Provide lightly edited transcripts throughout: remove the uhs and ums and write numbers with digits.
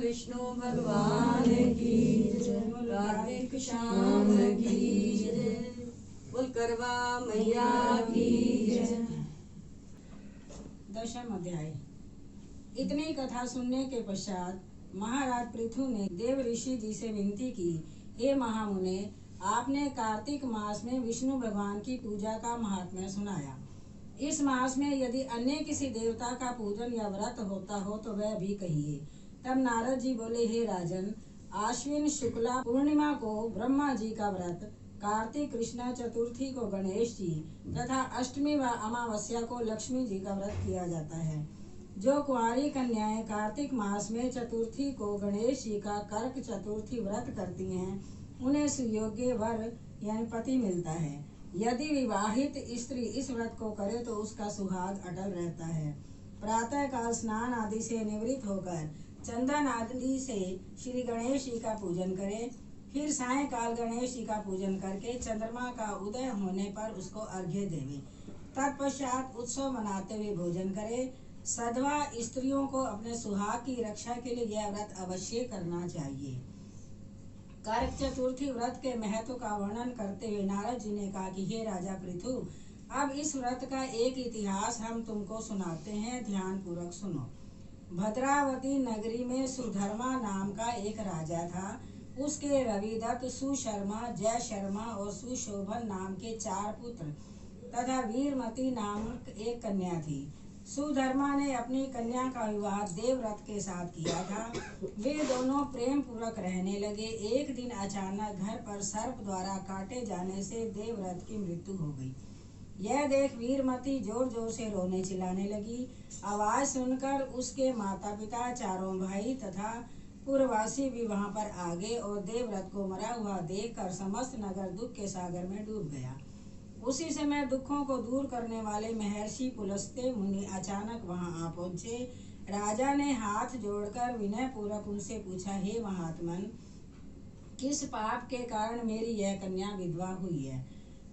विष्णु भगवान की जय, कार्तिक शाम की जय, बोल करवा मैया की जय। दशम अध्याय। इतनी कथा सुनने के पश्चात महाराज पृथु ने देव ऋषि जी से विनती की, हे महामुने, आपने कार्तिक मास में विष्णु भगवान की पूजा का महात्म्य सुनाया। इस मास में यदि अन्य किसी देवता का पूजन या व्रत होता हो तो वह भी कहिए। तब नारद जी बोले, हे राजन, आश्विन शुक्ला पूर्णिमा को ब्रह्मा जी का व्रत, कार्तिक कृष्णा चतुर्थी को गणेश जी तथा अष्टमी व अमावस्या को लक्ष्मी जी का व्रत किया जाता है। जो कुंवारी कन्याएं कार्तिक मास में चतुर्थी को गणेश जी का कर्क चतुर्थी व्रत करती हैं, उन्हें सुयोग्य वर यानी पति मिलता है। यदि विवाहित स्त्री इस व्रत को करे तो उसका सुहाग अटल रहता है। प्रातः काल स्नान आदि से निवृत्त होकर चंदन आदि से श्री गणेश जी का पूजन करे। फिर सायंकाल गणेश जी का पूजन करके चंद्रमा का उदय होने पर उसको अर्घ्य देवे। तत्पश्चात उत्सव मनाते हुए भोजन करे। सधवा स्त्रियों को अपने सुहाग की रक्षा के लिए यह व्रत अवश्य करना चाहिए। कर्क चतुर्थी व्रत के महत्व का वर्णन करते हुए नारद जी ने कहा कि हे राजा पृथु, अब इस व्रत का एक इतिहास हम तुमको सुनाते हैं, ध्यान पूर्वक सुनो। भद्रावती नगरी में सुधर्मा नाम का एक राजा था। उसके रविदत्त, सुशर्मा, जय शर्मा और सुशोभन नाम के 4 पुत्र तथा वीरमती नामक एक कन्या थी। सुधर्मा ने अपनी कन्या का विवाह देवव्रत के साथ किया था। वे दोनों प्रेम पूर्वक रहने लगे। एक दिन अचानक घर पर सर्प द्वारा काटे जाने से देवव्रत की मृत्यु हो गई। यह देख वीरमती जोर जोर से रोने चिल्लाने लगी। आवाज सुनकर उसके माता पिता, चारों भाई तथा पुरवासी भी वहां पर आ गए और देवव्रत को मरा हुआ देखकर समस्त नगर दुख के सागर में डूब गया। उसी समय दुखों को दूर करने वाले महर्षि पुलस्त्य मुनि अचानक वहां आ पहुंचे। राजा ने हाथ जोड़कर विनय पूर्वक उनसे पूछा, हे महात्मन, किस पाप के कारण मेरी यह कन्या विधवा हुई है?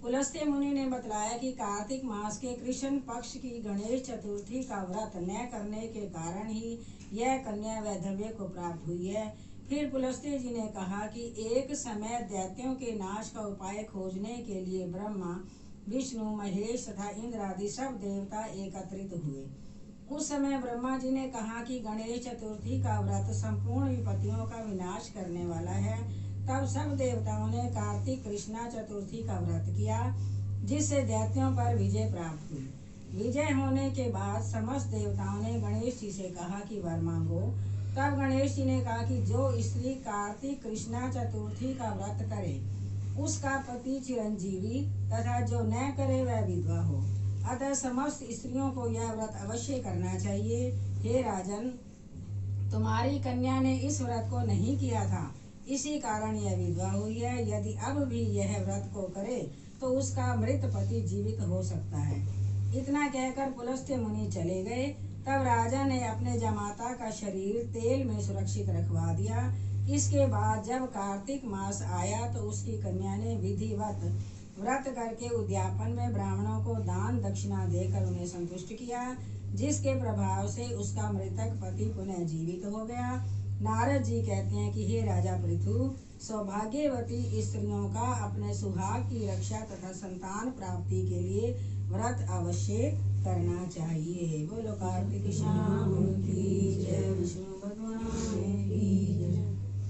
पुलस्त्य मुनि ने बतलाया कि कार्तिक मास के कृष्ण पक्ष की गणेश चतुर्थी का व्रत न करने के कारण ही यह कन्या वैधव्य को प्राप्त हुई है। फिर पुलस्त्य जी ने कहा कि एक समय दैत्यों के नाश का उपाय खोजने के लिए ब्रह्मा, विष्णु, महेश तथा इंद्र आदि सब देवता एकत्रित हुए। उस समय ब्रह्मा जी ने कहा कि गणेश चतुर्थी का व्रत संपूर्ण विपत्तियों का विनाश करने वाला है। तब सब देवताओं ने कार्तिक कृष्णा चतुर्थी का व्रत किया, जिससे दैत्यों पर विजय प्राप्त हुई। विजय होने के बाद समस्त देवताओं ने गणेश जी से कहा कि वर मांगो। तब गणेश जी ने कहा कि जो स्त्री कार्तिक कृष्णा चतुर्थी का व्रत करे उसका पति चिरंजीवी तथा जो न करे वह विधवा हो। अतः समस्त स्त्रियों को यह व्रत अवश्य करना चाहिए। हे राजन, तुम्हारी कन्या ने इस व्रत को नहीं किया था, इसी कारण यह विधवा हुई है। यदि अब भी यह व्रत को करे तो उसका मृत पति जीवित हो सकता है। इतना कहकर पुलस्त्य मुनि चले गए। तब राजा ने अपने जमाता का शरीर तेल में सुरक्षित रखवा दिया। इसके बाद जब कार्तिक मास आया तो उसकी कन्या ने विधिवत व्रत करके उद्यापन में ब्राह्मणों को दान दक्षिणा देकर उन्हें संतुष्ट किया, जिसके प्रभाव से उसका मृतक पति पुनः जीवित हो गया। नारद जी कहते हैं कि हे राजा पृथु, सौभाग्यवती स्त्रियों का अपने सुहाग की रक्षा तथा संतान प्राप्ति के लिए व्रत अवश्य करना चाहिए। बोलो कार्तिक शाम की जय, विष्णु भगवान